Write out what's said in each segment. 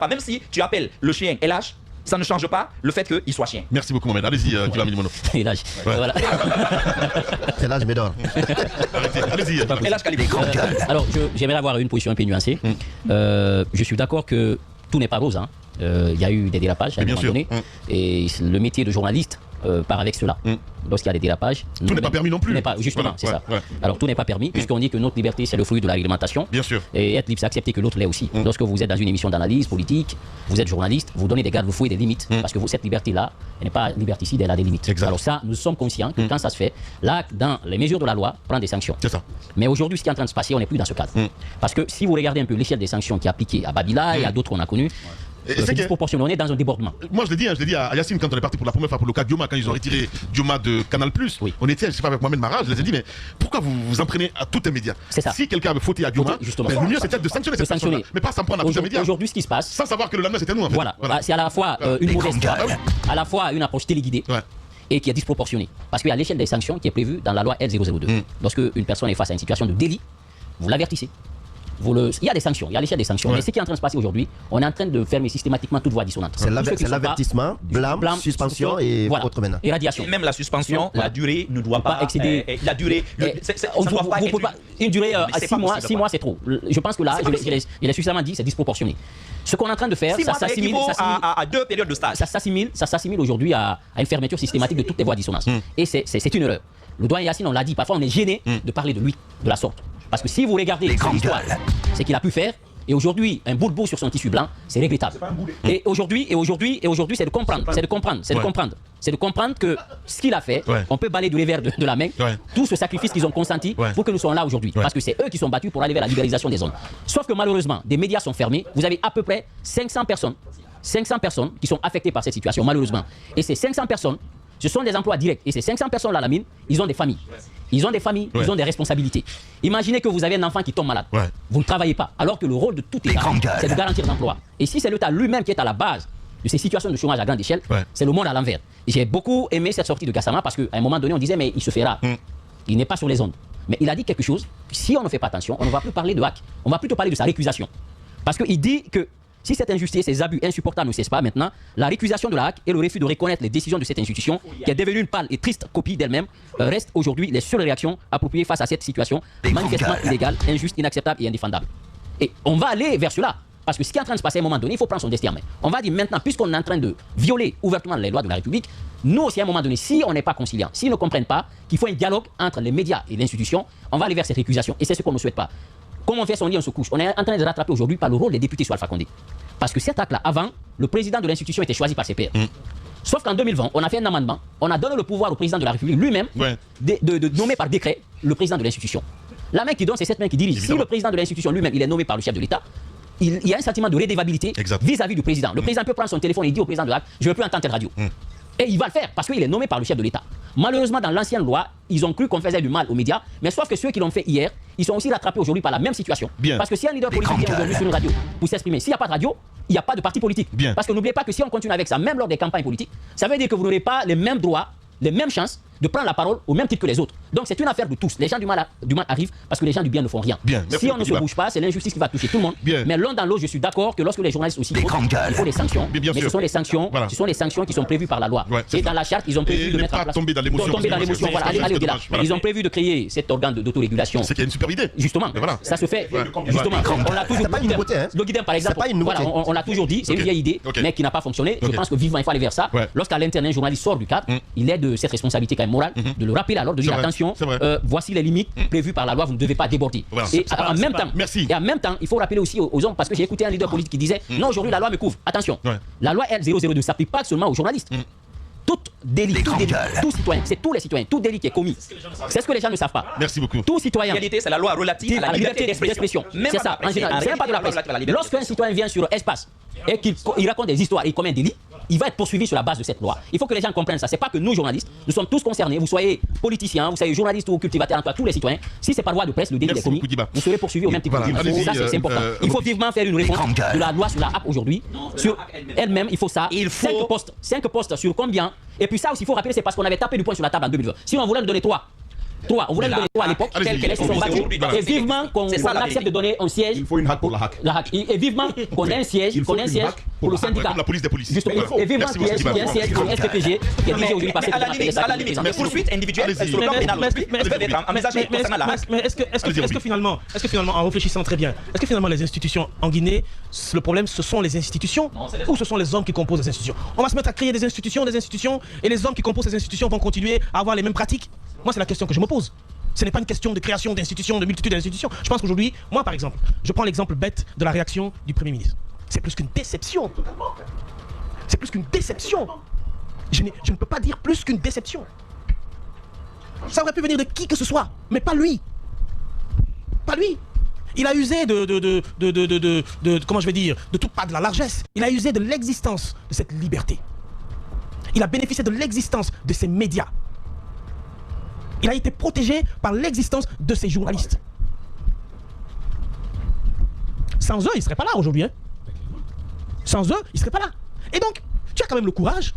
Même si tu appelles le chien LH, ça ne change pas le fait qu'il soit chien. Merci beaucoup, Mohamed. Allez-y, Kilami Mono. LH. Voilà. LH Médor. Allez-y. LH Calibé. Alors, j'aimerais avoir une position un peu nuancée. Je suis d'accord que tout n'est pas rose. Il y a eu des dérapages à un moment donné. Et le métier de journaliste part avec cela. Lorsqu'il y a des dérapages. Tout n'est pas permis non plus. Justement, c'est ça. Ouais. Alors, tout n'est pas permis, puisqu'on dit que notre liberté, c'est le fruit de la réglementation. Bien sûr. Et être libre, c'est accepter que l'autre l'est aussi. Lorsque vous êtes dans une émission d'analyse politique, vous êtes journaliste, vous donnez des garde-fous et des limites. Parce que cette liberté-là, elle n'est pas liberticide, elle a des limites. Exact. Alors ça, nous sommes conscients que quand ça se fait, là, dans les mesures de la loi, prend des sanctions. C'est ça. Mais aujourd'hui, ce qui est en train de se passer, on n'est plus dans ce cadre. Parce que si vous regardez un peu l'échelle des sanctions qui est appliquée à Babila et à d'autres qu'on a connus, c'est disproportionné, on est dans un débordement. Moi je l'ai dit à Yacine quand on est parti pour la première fois pour le cas Dioma, quand ils ont retiré Dioma de Canal+, on était, je sais pas, avec Mohamed Mara, je les ai dit, mais pourquoi vous vous en prenez à tout un média? C'est ça. Si quelqu'un avait fauté à Dioma, le mieux c'était de sanctionner cette personne, mais pas s'en prendre à tout un média. Aujourd'hui, ce qui se passe, sans savoir que le lendemain c'était nous en fait. Voilà. C'est à la fois une mauvaise foi, à la fois une approche téléguidée. Et qui est disproportionnée. Parce qu'il y a l'échelle des sanctions qui est prévue dans la loi L002. Lorsque une personne est face à une situation de délit, vous l'avertissez. Il y a des sanctions, il y a l'échelle des sanctions. Mais ce qui est en train de se passer aujourd'hui, on est en train de fermer systématiquement toute voie dissonante. C'est l'avertissement, blâme, suspension et autre menace. Et radiation. Même la suspension, la durée ne doit pas excéder. La durée, une durée à 6 mois, c'est trop. Je pense que là, je l'ai suffisamment dit, c'est disproportionné. Ce qu'on est en train de faire, ça s'assimile à 2 périodes de stage. Ça s'assimile aujourd'hui à une fermeture systématique de toutes les voies dissonantes. Et c'est une erreur. Le doyen Yacine, on l'a dit, parfois on est gêné de parler de lui de la sorte. Parce que si vous regardez l'histoire, c'est qu'il a pu faire. Et aujourd'hui, un bout sur son tissu blanc, c'est regrettable. Et aujourd'hui, c'est de comprendre. C'est de comprendre que ce qu'il a fait, on peut balayer du revers de la main tout ce sacrifice qu'ils ont consenti pour que nous soyons là aujourd'hui. Parce que c'est eux qui sont battus pour aller vers la libéralisation des zones. Sauf que malheureusement, des médias sont fermés. Vous avez à peu près 500 personnes qui sont affectées par cette situation, malheureusement. Et ces 500 personnes, ce sont des emplois directs. Et ces 500 personnes-là à la mine, ils ont des familles. Ils ont des familles, ils ont des responsabilités. Imaginez que vous avez un enfant qui tombe malade. Vous ne travaillez pas. Alors que le rôle de tout État, c'est de garantir l'emploi. Et si c'est l'État lui-même qui est à la base de ces situations de chômage à grande échelle, c'est le monde à l'envers. J'ai beaucoup aimé cette sortie de Gassama parce qu'à un moment donné, on disait, mais il se fera. Il n'est pas sur les ondes. Mais il a dit quelque chose. Si on ne fait pas attention, on ne va plus parler de hack. On va plutôt parler de sa récusation. Parce qu'il dit que si cette injustice, ces abus insupportables ne cessent pas maintenant, la récusation de la HAC et le refus de reconnaître les décisions de cette institution, qui est devenue une pâle et triste copie d'elle-même, restent aujourd'hui les seules réactions appropriées face à cette situation manifestement illégale, injuste, inacceptable et indéfendable. Et on va aller vers cela. Parce que ce qui est en train de se passer à un moment donné, il faut prendre son destin en main. On va dire maintenant, puisqu'on est en train de violer ouvertement les lois de la République, nous aussi à un moment donné, si on n'est pas conciliant, s'ils ne comprennent pas qu'il faut un dialogue entre les médias et l'institution, on va aller vers cette récusation. Et c'est ce qu'on ne souhaite pas. Comme on fait son lit, on se couche. On est en train de rattraper aujourd'hui par le rôle des députés sur Alpha Condé. Parce que cet acte-là, avant, le président de l'institution était choisi par ses pairs. Sauf qu'en 2020, on a fait un amendement, on a donné le pouvoir au président de la République lui-même de nommer par décret le président de l'institution. La main qui donne, c'est cette main qui dirige. Si le président de l'institution lui-même, il est nommé par le chef de l'État, il y a un sentiment de redevabilité vis-à-vis du président. Le président peut prendre son téléphone et dire au président de la République, je ne veux plus entendre cette radio. Et il va le faire parce qu'il est nommé par le chef de l'État. Malheureusement, dans l'ancienne loi, ils ont cru qu'on faisait du mal aux médias, mais sauf que ceux qui l'ont fait hier, ils sont aussi rattrapés aujourd'hui par la même situation. Parce que si un leader politique vient aujourd'hui sur une radio pour s'exprimer, s'il n'y a pas de radio, il n'y a pas de parti politique. Parce que n'oubliez pas que si on continue avec ça, même lors des campagnes politiques, ça veut dire que vous n'aurez pas les mêmes droits, les mêmes chances de prendre la parole au même titre que les autres. Donc c'est une affaire de tous. Les gens du mal arrivent parce que les gens du bien ne font rien. Si on ne se bouge pas, c'est l'injustice qui va toucher tout le monde. Mais l'un dans l'autre, je suis d'accord que lorsque les journalistes aussi il faut des sanctions. Mais ce sont les sanctions qui sont prévues par la loi. Et dans la charte, ils ont prévu de mettre en place. Tomber dans l'émotion. Aller au-delà. Ils ont prévu de créer cet organe d'autorégulation. C'est qu'il y a une super idée. Justement. Ça se fait. Justement. On l'a toujours dit. Le Guidem, par exemple. On l'a toujours dit. C'est une vieille idée, mais qui n'a pas fonctionné. Je pense que vivement il faut aller vers ça. Lorsqu'à l'interne un journaliste sort du cadre, il est de cette responsabilité quand même morale de le rappeler alors, de dire attention, voici les limites prévues par la loi, vous ne devez pas déborder. Et en même temps, il faut rappeler aussi aux hommes, parce que j'ai écouté un leader politique qui disait non, aujourd'hui la loi me couvre. Attention, la loi L002 ne s'applique pas seulement aux journalistes. Tout délit, tout citoyen, c'est tous les citoyens, tout délit qui est commis. C'est ce que les gens ne savent pas. Merci beaucoup. Tout citoyen. En réalité, c'est la loi relative à la liberté d'expression. C'est ça, en général. C'est même pas de la presse. Lorsqu'un citoyen vient sur espace et qu'il raconte des histoires, il commet un délit, il va être poursuivi sur la base de cette loi. Il faut que les gens comprennent ça. C'est pas que nous, journalistes, nous sommes tous concernés. Vous soyez politiciens, vous soyez journalistes ou cultivateurs, en tout cas tous les citoyens. Si c'est par voie de presse, le délit est commis, vous serez poursuivis au même titre que nous. Ça, c'est important. Il faut vivement faire une réponse de la loi sur la HAC aujourd'hui. Sur elle-même, il faut ça. 5 postes sur combien? Et puis ça aussi, il faut rappeler, c'est parce qu'on avait tapé du poing sur la table en 2020. Sinon, on voulait nous donner 3. 3. On voulait lui donner 3 à l'époque, qu'elles se sont battues. Et vivement qu'on accepte de donner un siège. Il faut une hack pour la hack. Et vivement qu'on ait un siège pour le syndicat. Comme la police des policiers. Justement. Et vivement qu'il y ait un siège pour le SPPG qui est dirigé aujourd'hui par cette à la limite, les poursuites individuelles sur le plan pénal peuvent être envisagées concernant la hack. Mais est-ce que finalement, en réfléchissant très bien, est-ce que finalement les institutions en Guinée, le problème ce sont les institutions ou ce sont les hommes qui composent les institutions? On va se mettre à créer des institutions et les hommes qui composent ces institutions vont continuer à avoir les mêmes pratiques? Moi, c'est la question que je me pose. Ce n'est pas une question de création d'institutions, de multitude d'institutions. Je pense qu'aujourd'hui, moi par exemple, je prends l'exemple bête de la réaction du Premier ministre. C'est plus qu'une déception. C'est plus qu'une déception. Je ne peux pas dire plus qu'une déception. Ça aurait pu venir de qui que ce soit, mais pas lui. Pas lui. Il a usé comment je vais dire, pas de la largesse. Il a usé de l'existence de cette liberté. Il a bénéficié de l'existence de ces médias. Il a été protégé par l'existence de ces journalistes. Sans eux, il ne serait pas là aujourd'hui. Hein. Sans eux, il ne serait pas là. Et donc, tu as quand même le courage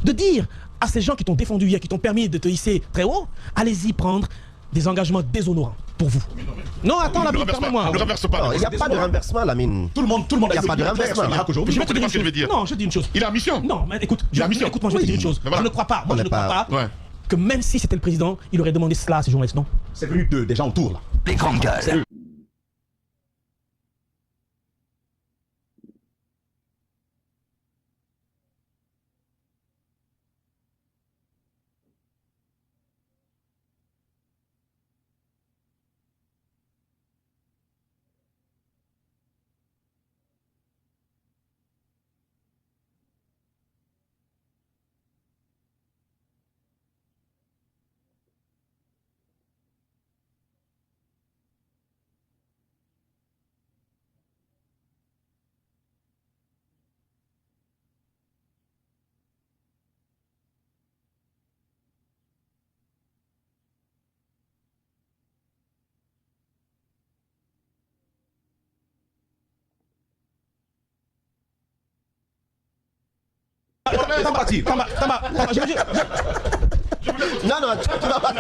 de dire à ces gens qui t'ont défendu hier, qui t'ont permis de te hisser très haut, allez-y prendre des engagements déshonorants pour vous. Non, attends, Lamine, permets-moi. Ne renverse pas. Il n'y a pas de renversement, Lamine. Tout le monde Il n'y a pas de renversement. Je vais te dire une chose. Non, je dis une chose. Il a une mission. Non, mais écoute, écoute-moi, je vais te dire une chose. Je ne crois pas. Moi, je ne crois pas que même si c'était le président, il aurait demandé cela à ces journalistes, non? C'est venu des gens autour là. Les grandes gueules. Non, tu vas pas.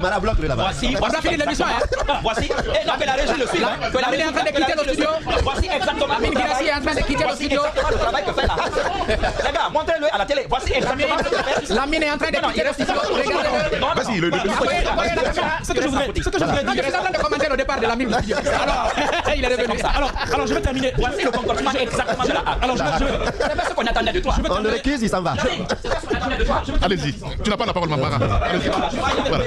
Madame Bloch, là-bas. Voici fini l'émission. Voici. Et donc, que la régie le suit là. Que la régie est en train de quitter le studio. Voici exactement. Amine Guirassy est en train de quitter le studio. Le travail que fait là. Les gars, montrez-le à la télé. Voici exactement ce que fait. Lamine est en train de quitter le studio. Regardez-le. Vas-y, le Ce que je voudrais dire. Il est en train de commenter le départ de Lamine. Alors, il est revenu. Alors, je vais terminer. Voici le comportement exactement de la hack. Alors, c'est pas ce qu'on attendait de toi. On le récuse, il s'en va. Allez-y. Tu n'as pas la parole, Mambara. Allez-y. Voilà.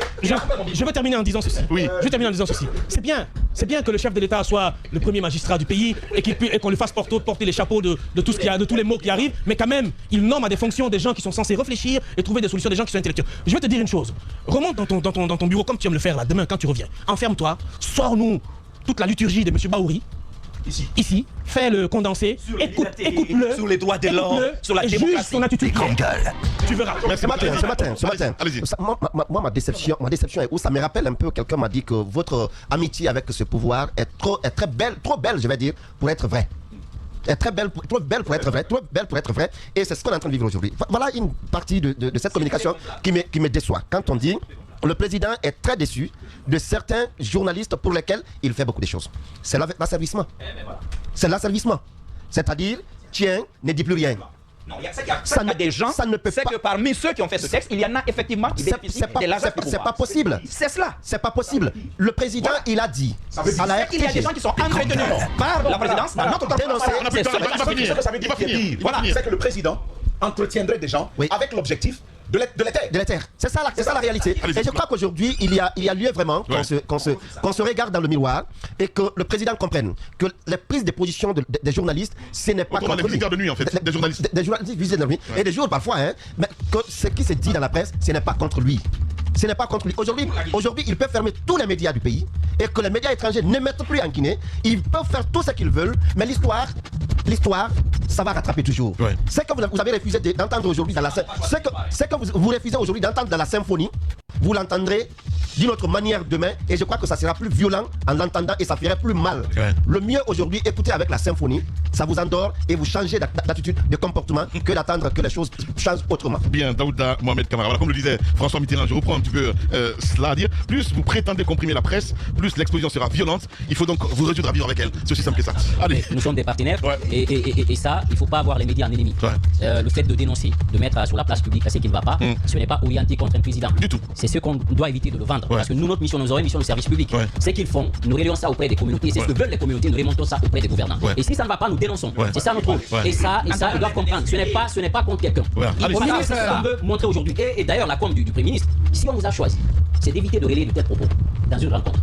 Je vais terminer en disant ceci. Oui. Je vais terminer en disant ceci. C'est bien que le chef de l'État soit le premier magistrat du pays et qu'on lui fasse porter les chapeaux de tout ce qu'il y a, de tous les mots qui arrivent, mais quand même, il nomme à des fonctions des gens qui sont censés réfléchir et trouver des solutions, des gens qui sont intellectuels. Je vais te dire une chose. Remonte dans ton bureau comme tu aimes le faire là, demain quand tu reviens. Enferme-toi, sors-nous toute la liturgie de M. Baouri. Ici, fais le condensé, écoute-le, sur les droits de l'homme, sur la démocratie, juge son attitude. Tu verras. Ce matin, allez-y. Moi, ma déception est où ça me rappelle un peu, quelqu'un m'a dit que votre amitié avec ce pouvoir est très belle, trop belle, je vais dire, pour être vraie. Est très belle, trop belle pour être vraie, et c'est ce qu'on est en train de vivre aujourd'hui. Voilà une partie de cette communication qui me déçoit. Quand on dit le président est très déçu de certains journalistes pour lesquels il fait beaucoup de choses. C'est l'asservissement. C'est l'asservissement. C'est-à-dire, tiens, ne dis plus rien. Non, il y a des gens, c'est que parmi ceux qui ont fait ce texte, il y en a effectivement qui bénéficient de l'argent pour pouvoir. C'est pas possible. C'est cela. C'est pas possible. Le président, il a dit. Il y a des gens qui sont entretenus par la présidence dans notre temps. Voilà, c'est que le président entretiendrait des gens avec l'objectif de l'éther. C'est ça la réalité. Et je crois qu'aujourd'hui, il y a lieu vraiment qu'on se regarde dans le miroir et que le président comprenne que les prises de position des journalistes, ce n'est pas contre lui. Les visiteurs de nuit, en fait, des journalistes. Des journalistes visiteurs de nuit. Et des jours parfois, mais que ce qui se dit dans la presse, ce n'est pas contre lui. Ce n'est pas contre lui. Aujourd'hui, ils peuvent fermer tous les médias du pays et que les médias étrangers ne mettent plus en Guinée. Ils peuvent faire tout ce qu'ils veulent, mais l'histoire, ça va rattraper toujours. Ouais. Ce que vous avez refusé d'entendre aujourd'hui dans la ce que vous refusez aujourd'hui d'entendre dans la symphonie, vous l'entendrez d'une autre manière demain, et je crois que ça sera plus violent en l'entendant et ça ferait plus mal. Ouais. Le mieux aujourd'hui, écoutez avec la symphonie, ça vous endort et vous changez d'attitude, de comportement que d'attendre que les choses changent autrement. Bien, Daouda Mohamed Kamara. Voilà, comme le disait François Mitterrand, je reprends un petit peu cela à dire. Plus vous prétendez comprimer la presse, plus l'exposition sera violente. Il faut donc vous résoudre à vivre avec elle. C'est aussi simple que ça. Allez. Nous sommes des partenaires Ouais. et ça, il ne faut pas avoir les médias en ennemi. Ouais. Le fait de dénoncer, de mettre sur la place publique ce qui ne va pas, ce n'est pas orienté contre un président. Du tout. C'est ce qu'on doit éviter de le vendre. Ouais. Parce que nous, notre mission, nous avons une mission de service public. Ouais. C'est qu'ils font, nous relayons ça auprès des communautés. C'est ce que veulent les communautés, nous remontons ça auprès des gouvernants. Ouais. Et si ça ne va pas, nous dénonçons. Ouais. C'est ça notre rôle. Ouais. Et ça, ils doivent comprendre. Ce n'est pas contre quelqu'un. Ouais. Allez. C'est ce qu'on veut montrer aujourd'hui. Et d'ailleurs, la com du Premier ministre, si on vous a choisi, c'est d'éviter de relayer de tels propos dans une rencontre.